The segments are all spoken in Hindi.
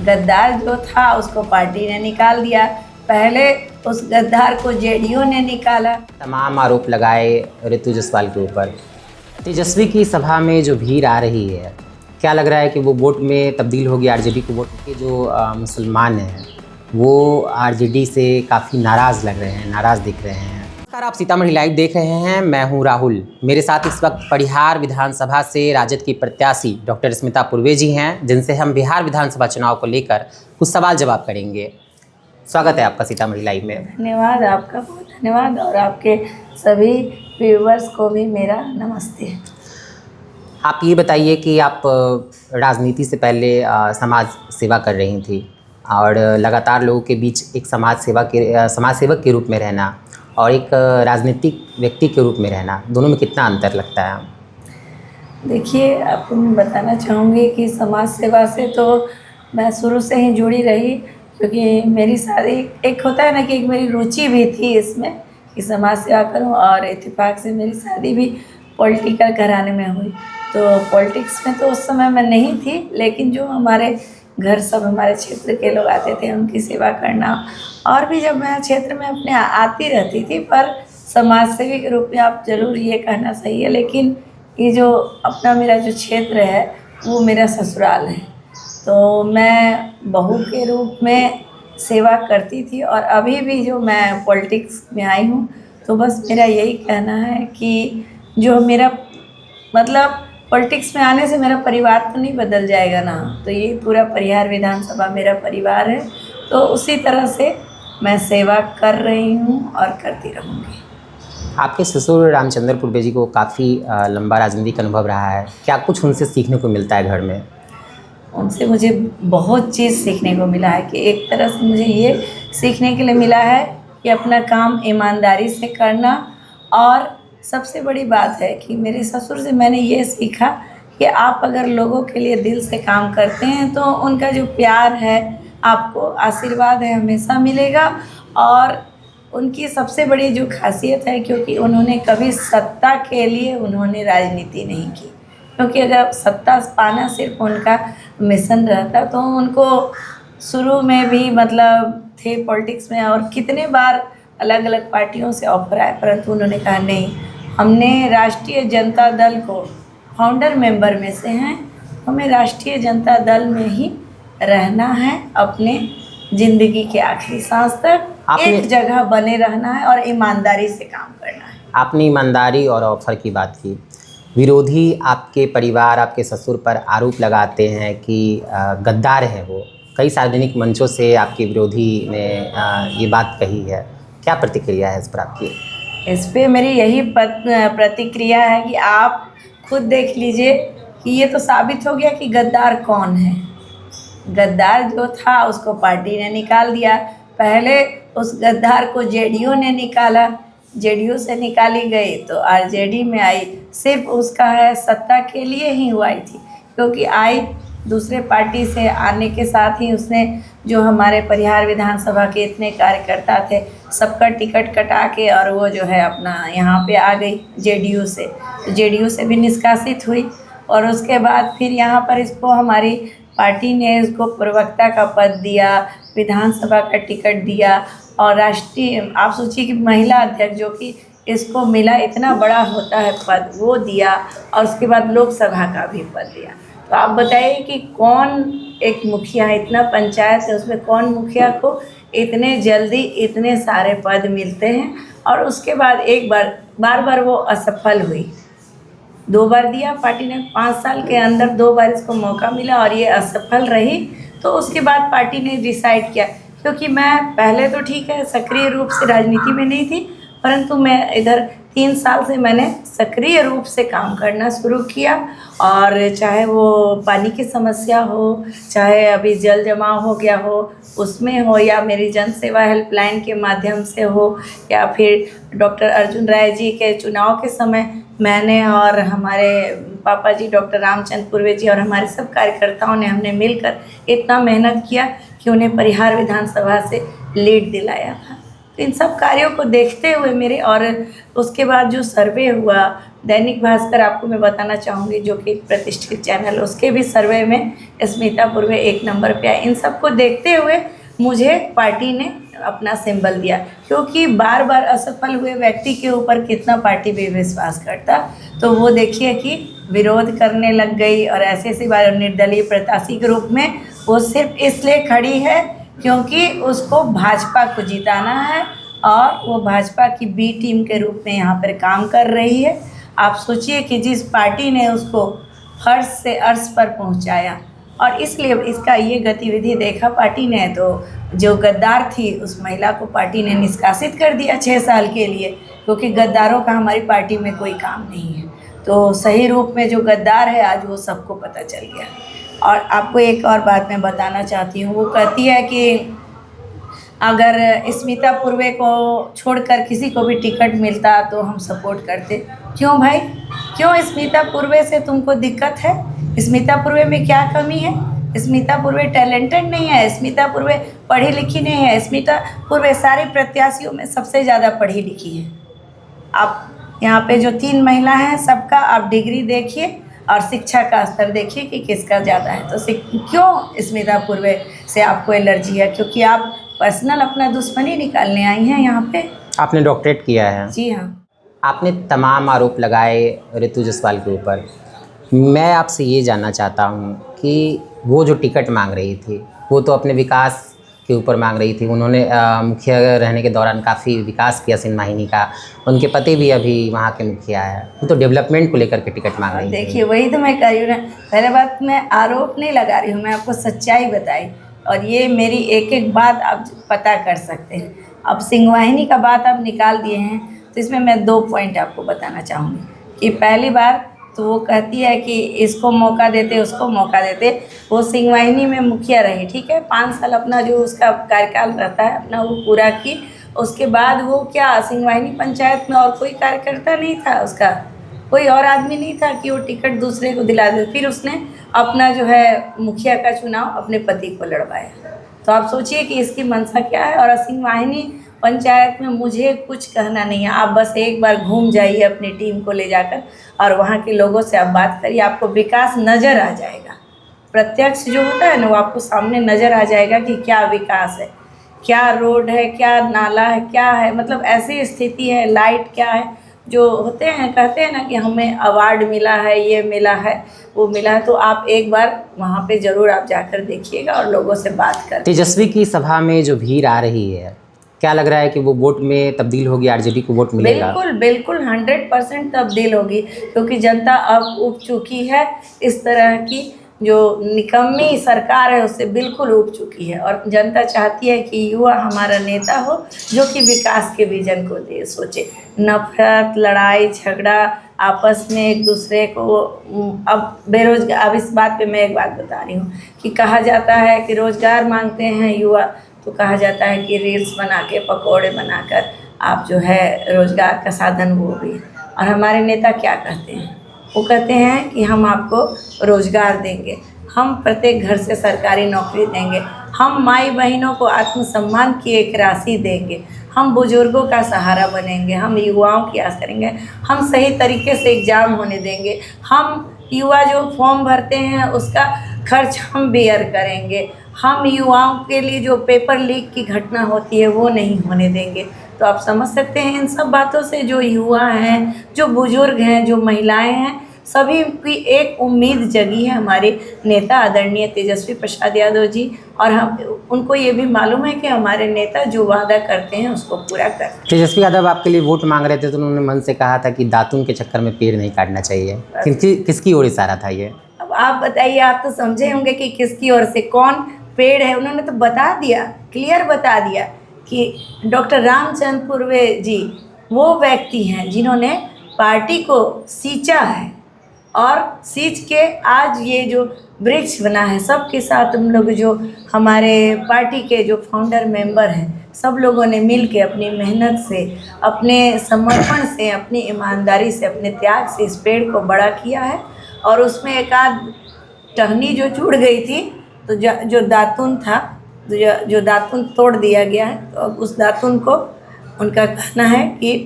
गद्दार जो था उसको पार्टी ने निकाल दिया। पहले उस गद्दार को जेडीयू ने निकाला। तमाम आरोप लगाए ऋतु जायसवाल के ऊपर। तेजस्वी की सभा में जो भीड़ आ रही है, क्या लग रहा है कि वो वोट में तब्दील होगी आरजेडी को? वोट के जो मुसलमान हैं वो आरजेडी से काफ़ी नाराज़ लग रहे हैं, नाराज़ दिख रहे हैं। नमस्कार, आप सीतामढ़ी लाइव देख रहे हैं। मैं हूं राहुल। मेरे साथ इस वक्त परिहार विधानसभा से राजद की प्रत्याशी डॉक्टर स्मिता पूर्वे जी हैं, जिनसे हम बिहार विधानसभा चुनाव को लेकर कुछ सवाल जवाब करेंगे। स्वागत है आपका सीतामढ़ी लाइव में। धन्यवाद, आपका बहुत धन्यवाद और आपके सभी व्यूवर्स को भी मेरा नमस्ते। आप ये बताइए कि आप राजनीति से पहले समाज सेवा कर रही थी और लगातार लोगों के बीच एक समाज सेवक के रूप में रहना और एक राजनीतिक व्यक्ति के रूप में रहना, दोनों में कितना अंतर लगता है? देखिए, आपको मैं बताना चाहूँगी कि समाज सेवा से तो मैं शुरू से ही जुड़ी रही, क्योंकि मेरी शादी एक होता है ना कि एक मेरी रुचि भी थी इसमें कि समाज सेवा करूं, और इत्तेफाक से मेरी शादी भी पॉलिटिकल घराने में हुई। तो पॉलिटिक्स में तो उस समय मैं नहीं थी, लेकिन जो हमारे घर सब हमारे क्षेत्र के लोग आते थे उनकी सेवा करना, और भी जब मैं क्षेत्र में अपने आती रहती थी, पर समाज सेवी के रूप में आप ज़रूर ये कहना सही है। लेकिन ये जो अपना मेरा जो क्षेत्र है वो मेरा ससुराल है, तो मैं बहू के रूप में सेवा करती थी। और अभी भी जो मैं पॉलिटिक्स में आई हूँ, तो बस मेरा यही कहना है कि जो मेरा मतलब पॉलिटिक्स में आने से मेरा परिवार तो नहीं बदल जाएगा ना, तो ये पूरा परिहार विधानसभा मेरा परिवार है, तो उसी तरह से मैं सेवा कर रही हूँ और करती रहूँगी। आपके ससुर रामचंद्र पूर्वे जी को काफ़ी लंबा राजनीतिक अनुभव रहा है, क्या कुछ उनसे सीखने को मिलता है घर में? उनसे मुझे बहुत चीज़ सीखने को मिला है कि एक तरह से मुझे ये सीखने के लिए मिला है कि अपना काम ईमानदारी से करना, और सबसे बड़ी बात है कि मेरे ससुर से मैंने ये सीखा कि आप अगर लोगों के लिए दिल से काम करते हैं तो उनका जो प्यार है, आपको आशीर्वाद है, हमेशा मिलेगा। और उनकी सबसे बड़ी जो खासियत है, क्योंकि उन्होंने कभी सत्ता के लिए उन्होंने राजनीति नहीं की, क्योंकि अगर सत्ता पाना सिर्फ उनका मिशन रहता तो उनको शुरू में भी मतलब थे पॉलिटिक्स में, और कितने बार अलग अलग पार्टियों से ऑफर आए, परंतु उन्होंने कहा नहीं, हमने राष्ट्रीय जनता दल को फाउंडर मेंबर में से हैं, हमें राष्ट्रीय जनता दल में ही रहना है, अपने ज़िंदगी के आखिरी सांस तक एक जगह बने रहना है और ईमानदारी से काम करना है। आपने ईमानदारी और ऑफर की बात की। विरोधी आपके परिवार, आपके ससुर पर आरोप लगाते हैं कि गद्दार है वो। कई सार्वजनिक मंचों से आपके विरोधी ने ये बात कही है, क्या प्रतिक्रिया है इस पर आपकी? इस पे मेरी यही प्रतिक्रिया है कि आप खुद देख लीजिए कि ये तो साबित हो गया कि गद्दार कौन है। गद्दार जो था उसको पार्टी ने निकाल दिया। पहले उस गद्दार को जेडीयू ने निकाला, जेडीयू से निकाली गई तो आरजेडी में आई, सिर्फ उसका है सत्ता के लिए ही वो आई थी, क्योंकि आई दूसरे पार्टी से आने के साथ ही उसने जो हमारे परिहार विधानसभा के इतने कार्यकर्ता थे सबका टिकट कटा के और वो जो है अपना यहाँ पे आ गई जेडीयू से, तो जेडीयू से भी निष्कासित हुई। और उसके बाद फिर यहाँ पर इसको हमारी पार्टी ने इसको प्रवक्ता का पद दिया, विधानसभा का टिकट दिया, और राष्ट्रीय आप सोचिए कि महिला अध्यक्ष जो कि इसको मिला, इतना बड़ा होता है पद, वो दिया, और उसके बाद लोकसभा का भी पद दिया। तो आप बताइए कि कौन एक मुखिया, इतना पंचायत है उसमें कौन मुखिया को इतने जल्दी इतने सारे पद मिलते हैं? और उसके बाद एक बार वो असफल हुई। 2 बार दिया पार्टी ने, 5 साल के अंदर 2 बार इसको मौका मिला और ये असफल रही। तो उसके बाद पार्टी ने डिसाइड किया, क्योंकि मैं पहले तो ठीक है सक्रिय रूप से राजनीति में नहीं थी, परंतु मैं इधर 3 साल से मैंने सक्रिय रूप से काम करना शुरू किया। और चाहे वो पानी की समस्या हो, चाहे अभी जल जमाव हो गया हो उसमें हो, या मेरी जन सेवा हेल्पलाइन के माध्यम से हो, या फिर डॉक्टर अर्जुन राय जी के चुनाव के समय मैंने और हमारे पापा जी डॉक्टर रामचंद्र पूर्वे जी और हमारे सब कार्यकर्ताओं ने हमने मिलकर इतना मेहनत किया कि उन्हें परिहार विधानसभा से लीड दिलाया था। तो इन सब कार्यों को देखते हुए मेरे, और उसके बाद जो सर्वे हुआ दैनिक भास्कर आपको मैं बताना चाहूँगी, जो कि एक प्रतिष्ठित चैनल है, उसके भी सर्वे में स्मिता पूर्वे 1 नंबर पे आई। इन सबको देखते हुए मुझे पार्टी ने अपना सिंबल दिया, क्योंकि बार बार असफल हुए व्यक्ति के ऊपर कितना पार्टी भी विश्वास करता। तो वो देखिए कि विरोध करने लग गई, और ऐसी बार निर्दलीय प्रत्याशी के रूप में वो सिर्फ इसलिए खड़ी है क्योंकि उसको भाजपा को जिताना है, और वो भाजपा की बी टीम के रूप में यहाँ पर काम कर रही है। आप सोचिए कि जिस पार्टी ने उसको फर्श से अर्श पर पहुँचाया, और इसलिए इसका ये गतिविधि देखा पार्टी ने, तो जो गद्दार थी उस महिला को पार्टी ने निष्कासित कर दिया 6 साल के लिए, क्योंकि गद्दारों का हमारी पार्टी में कोई काम नहीं है। तो सही रूप में जो गद्दार है आज वो सबको पता चल गया। और आपको एक और बात मैं बताना चाहती हूँ, वो कहती है कि अगर स्मिता पूर्वे को छोड़कर किसी को भी टिकट मिलता तो हम सपोर्ट करते। क्यों भाई, क्यों स्मिता पूर्वे से तुमको दिक्कत है? स्मिता पूर्वे में क्या कमी है? स्मिता पूर्वे टैलेंटेड नहीं है, स्मिता पूर्वे पढ़ी लिखी नहीं है, स्मिता पूर्वे सारे प्रत्याशियों में सबसे ज़्यादा पढ़ी लिखी है। आप यहाँ पे जो 3 महिला हैं सबका आप डिग्री देखिए और शिक्षा का स्तर देखिए कि किसका ज़्यादा है। तो क्यों स्मिता पूर्वे से आपको एलर्जी है? क्योंकि आप पर्सनल अपना दुश्मनी निकालने आई हैं यहाँ पे। आपने डॉक्टरेट किया है। जी हाँ। आपने तमाम आरोप लगाए ऋतु जायसवाल के ऊपर। मैं आपसे ये जानना चाहता हूँ कि वो जो टिकट मांग रही थी वो तो अपने विकास के ऊपर मांग रही थी। उन्होंने मुखिया रहने के दौरान काफ़ी विकास किया सिंहमाहिनी का। उनके पति भी अभी वहाँ के मुखिया है। वो तो डेवलपमेंट को लेकर के टिकट मांग रही थी। देखिए वही तो मैं कह रही हूँ ना, पहले बात मैं आरोप नहीं लगा रही हूँ, मैं आपको सच्चाई बताई, और ये मेरी एक एक बात आप पता कर सकते हैं। अब सिंहवाहिनी का बात आप निकाल दिए हैं, तो इसमें मैं 2 पॉइंट आपको बताना चाहूँगी कि पहली बार तो वो कहती है कि इसको मौका देते, उसको मौका देते। वो सिंहवाहिनी में मुखिया रही, ठीक है, 5 साल अपना जो उसका कार्यकाल रहता है अपना वो पूरा की। उसके बाद वो क्या सिंहवाहिनी पंचायत में और कोई कार्यकर्ता नहीं था, उसका कोई और आदमी नहीं था कि वो टिकट दूसरे को दिला दे। फिर उसने अपना जो है मुखिया का चुनाव अपने पति को लड़वाया। तो आप सोचिए कि इसकी मंशा क्या है। और सिंहवाहिनी पंचायत में मुझे कुछ कहना नहीं है, आप बस एक बार घूम जाइए अपनी टीम को ले जाकर और वहाँ के लोगों से आप बात करिए, आपको विकास नज़र आ जाएगा। प्रत्यक्ष जो होता है ना वो आपको सामने नज़र आ जाएगा कि क्या विकास है, क्या रोड है, क्या नाला है, क्या है, मतलब ऐसी स्थिति है, लाइट क्या है। जो होते हैं कहते हैं ना कि हमें अवार्ड मिला है, ये मिला है, वो मिला है, तो आप एक बार वहाँ पे ज़रूर आप जाकर देखिएगा और लोगों से बात करें। तेजस्वी की सभा में जो भीड़ आ रही है, क्या लग रहा है कि वो वोट में तब्दील होगी, आरजेडी को वोट मिलेगा? बिल्कुल बिल्कुल 100% तब्दील होगी, क्योंकि जनता अब उब चुकी है। इस तरह की जो निकम्मी सरकार है उससे बिल्कुल उब चुकी है, और जनता चाहती है कि युवा हमारा नेता हो जो कि विकास के विजन को दे सोचे। नफरत, लड़ाई झगड़ा, आपस में एक दूसरे को अब बेरोजगार। अब इस बात पे मैं एक बात बता रही हूँ कि कहा जाता है कि रोज़गार मांगते हैं युवा, तो कहा जाता है कि रील्स बना के पकौड़े बनाकर आप जो है रोज़गार का साधन वो भी। और हमारे नेता क्या कहते हैं? वो कहते हैं कि हम आपको रोज़गार देंगे, हम प्रत्येक घर से सरकारी नौकरी देंगे, हम माई बहनों को आत्मसम्मान की एक राशि देंगे, हम बुजुर्गों का सहारा बनेंगे, हम युवाओं की आस करेंगे, हम सही तरीके से एग्ज़ाम होने देंगे, हम युवा जो फॉर्म भरते हैं उसका खर्च हम बेयर करेंगे, हम युवाओं के लिए जो पेपर लीक की घटना होती है वो नहीं होने देंगे। तो आप समझ सकते हैं इन सब बातों से जो युवा हैं, जो बुजुर्ग हैं, जो महिलाएं हैं, सभी की एक उम्मीद जगी है हमारे नेता आदरणीय तेजस्वी प्रसाद यादव जी। और हम उनको ये भी मालूम है कि हमारे नेता जो वादा करते हैं उसको पूरा करते हैं। तेजस्वी यादव आपके लिए वोट मांग रहे थे तो उन्होंने मन से कहा था कि दातून के चक्कर में पेड़ नहीं काटना चाहिए। किसकी ओर इशारा था ये? अब आप बताइए, आप तो समझे होंगे कि किसकी ओर से कौन पेड़ है। उन्होंने तो बता दिया, क्लियर बता दिया कि डॉक्टर रामचंद्र पूर्वे जी वो व्यक्ति हैं जिन्होंने पार्टी को सींचा है, और सींच के आज ये जो वृक्ष बना है सबके साथ हम लोग जो हमारे पार्टी के जो फाउंडर मेंबर हैं सब लोगों ने मिल के अपनी मेहनत से, अपने समर्पण से, अपनी ईमानदारी से, अपने त्याग से इस पेड़ को बड़ा किया है। और उसमें एक आध टहनी जो छूट गई थी, तो जो दातुन था, जो दातुन तोड़ दिया गया है, तो अब उस दातुन को उनका कहना है कि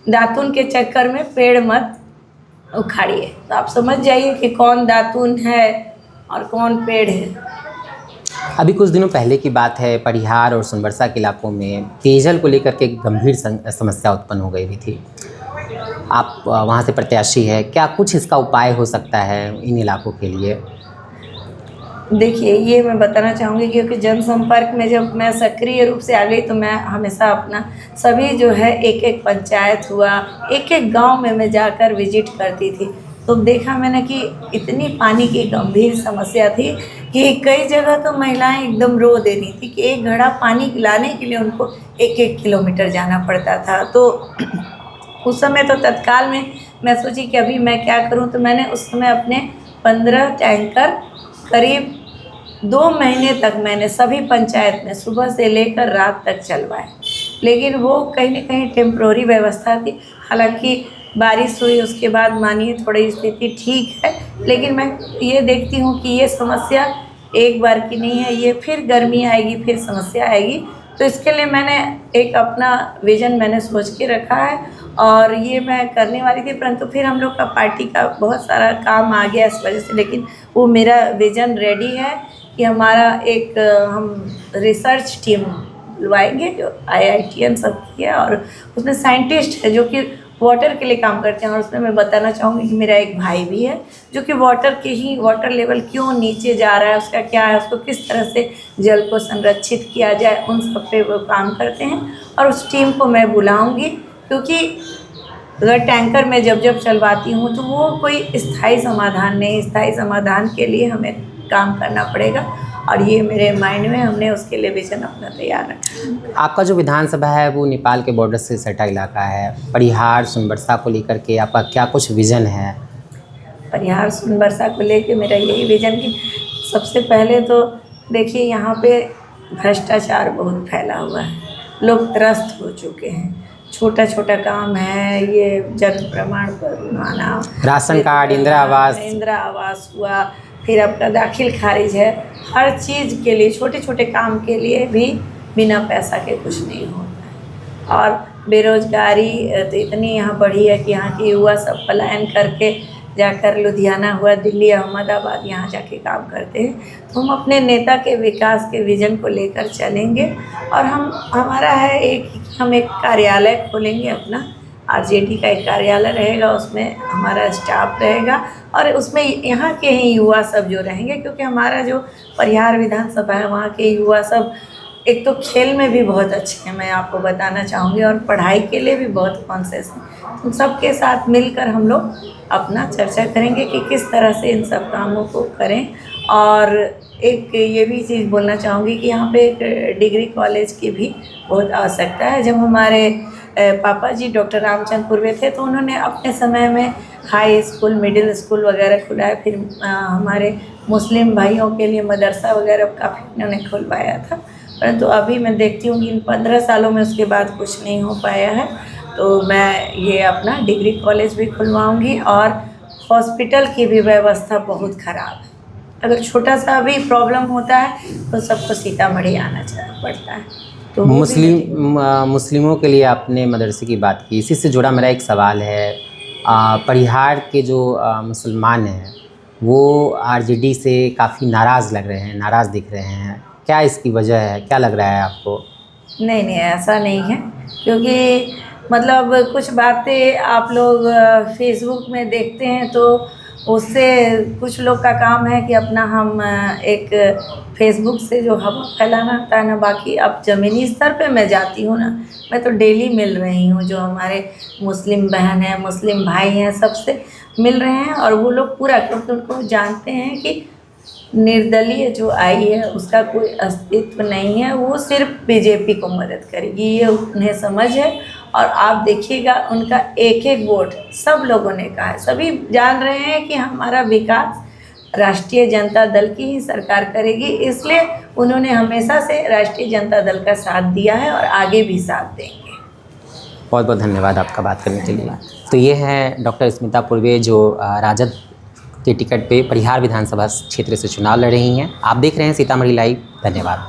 दातून के चक्कर में पेड़ मत उखाड़िए। तो आप समझ जाइए कि कौन दातून है और कौन पेड़ है। अभी कुछ दिनों पहले की बात है, परिहार और सोनबरसा के इलाकों में पेयजल को लेकर के एक गंभीर समस्या उत्पन्न हो गई भी थी। आप वहाँ से प्रत्याशी है, क्या कुछ इसका उपाय हो सकता है इन इलाकों के लिए? देखिए, ये मैं बताना चाहूँगी क्योंकि जनसंपर्क में जब मैं सक्रिय रूप से आ गई तो मैं हमेशा अपना सभी जो है एक एक पंचायत हुआ, एक एक गांव में मैं जाकर विजिट करती थी। तो देखा मैंने कि इतनी पानी की गंभीर समस्या थी कि कई जगह तो महिलाएं एकदम रो दे रही थी कि एक घड़ा पानी लाने के लिए उनको 1-1 किलोमीटर जाना पड़ता था। तो उस समय तो तत्काल में मैं सोची कि अभी मैं क्या करूं, तो मैंने उस समय अपने 15 टैंकर करीब 2 महीने तक मैंने सभी पंचायत में सुबह से लेकर रात तक चलवाए। लेकिन वो कहीं न कहीं टेम्प्रोरी व्यवस्था थी। हालांकि बारिश हुई उसके बाद मानिए थोड़ी स्थिति ठीक है, लेकिन मैं ये देखती हूँ कि ये समस्या एक बार की नहीं है, ये फिर गर्मी आएगी, फिर समस्या आएगी। तो इसके लिए मैंने एक अपना विज़न मैंने सोच के रखा है और ये मैं करने वाली थी, परंतु फिर हम लोग का पार्टी का बहुत सारा काम आ गया इस वजह से। लेकिन वो मेरा विज़न रेडी है कि हमारा एक हम रिसर्च टीम बुलवाएंगे जो IITian सब की है और उसमें साइंटिस्ट है जो कि वाटर के लिए काम करते हैं। और उसमें मैं बताना चाहूँगी कि मेरा एक भाई भी है जो कि वाटर लेवल क्यों नीचे जा रहा है, उसका क्या है, उसको किस तरह से जल को संरक्षित किया जाए, उन सब पे वो काम करते हैं। और उस टीम को मैं बुलाऊँगी क्योंकि अगर टैंकर में जब चलवाती हूँ तो वो कोई स्थायी समाधान नहीं, स्थायी समाधान के लिए हमें काम करना पड़ेगा और ये मेरे माइंड में हमने उसके लिए विजन अपना तैयार रखा। आपका जो विधानसभा है वो नेपाल के बॉर्डर से सटा इलाका है। परिहार सोनबरसा को लेकर के आपका क्या कुछ विज़न है? परिहार सोनबरसा को लेके मेरा यही विज़न कि सबसे पहले तो देखिए यहाँ पे भ्रष्टाचार बहुत फैला हुआ है, लोग त्रस्त हो चुके हैं। छोटा छोटा काम है, ये जन्म प्रमाण पत्र बनाना, राशन कार्ड, इंदिरा आवास हुआ, फिर आपका दाखिल खारिज है, हर चीज़ के लिए छोटे छोटे काम के लिए भी बिना पैसा के कुछ नहीं होता है। और बेरोज़गारी तो इतनी यहाँ बढ़ी है कि यहाँ के युवा सब पलायन करके जाकर लुधियाना हुआ, दिल्ली, अहमदाबाद यहाँ जाके काम करते हैं। तो हम अपने नेता के विकास के विज़न को लेकर चलेंगे और हमारा है हम एक कार्यालय खोलेंगे अपना, RJD का एक कार्यालय रहेगा, उसमें हमारा स्टाफ रहेगा और उसमें यहाँ के ही युवा सब जो रहेंगे क्योंकि हमारा जो परिहार विधानसभा है वहाँ के युवा सब एक तो खेल में भी बहुत अच्छे हैं, मैं आपको बताना चाहूँगी, और पढ़ाई के लिए भी बहुत कॉन्शियस हैं। तो सबके साथ मिलकर हम लोग अपना चर्चा करेंगे कि किस तरह से इन सब कामों को करें। और एक ये भी चीज़ बोलना चाहूँगी कि यहाँ पे एक डिग्री कॉलेज की भी बहुत आवश्यकता है। जब हमारे पापा जी डॉक्टर रामचंद्र पूर्वे थे तो उन्होंने अपने समय में हाई स्कूल, मिडिल स्कूल वगैरह खुलाया। फिर हमारे मुस्लिम भाइयों के लिए मदरसा वगैरह काफ़ी उन्होंने खुलवाया था, परंतु अभी मैं देखती हूँ कि इन 15 सालों में उसके बाद कुछ नहीं हो पाया है। तो मैं ये अपना डिग्री कॉलेज भी खुलवाऊँगी और हॉस्पिटल की भी व्यवस्था बहुत ख़राब है। अगर छोटा सा भी प्रॉब्लम होता है तो सबको सीतामढ़ी आना पड़ता है। तो मुस्लिमों के लिए आपने मदरसे की बात की, इसी से जुड़ा मेरा एक सवाल है। परिहार के जो मुसलमान हैं वो RJD से काफ़ी नाराज़ लग रहे हैं, नाराज़ दिख रहे हैं, क्या इसकी वजह है, क्या लग रहा है आपको? नहीं, ऐसा नहीं है, क्योंकि मतलब कुछ बातें आप लोग फेसबुक में देखते हैं तो उससे कुछ लोग का काम है कि अपना हम एक फेसबुक से जो हवा फैलाना होता है ना, बाकी अब ज़मीनी स्तर पे मैं जाती हूँ ना, मैं तो डेली मिल रही हूँ जो हमारे मुस्लिम बहन हैं, मुस्लिम भाई हैं, सबसे मिल रहे हैं और वो लोग पूरा, क्योंकि उनको जानते हैं कि निर्दलीय जो आई है उसका कोई अस्तित्व नहीं है, वो सिर्फ BJP को मदद करेगी, ये उन्हें समझ है। और आप देखिएगा उनका एक एक वोट सब लोगों ने कहा है, सभी जान रहे हैं कि हमारा विकास राष्ट्रीय जनता दल की ही सरकार करेगी, इसलिए उन्होंने हमेशा से राष्ट्रीय जनता दल का साथ दिया है और आगे भी साथ देंगे। बहुत बहुत धन्यवाद आपका बात करने के लिए। तो ये हैं डॉक्टर स्मिता पूर्वे जो राजद के टिकट पे परिहार विधानसभा क्षेत्र से चुनाव लड़ रही हैं। आप देख रहे हैं सीतामढ़ी लाइव। धन्यवाद।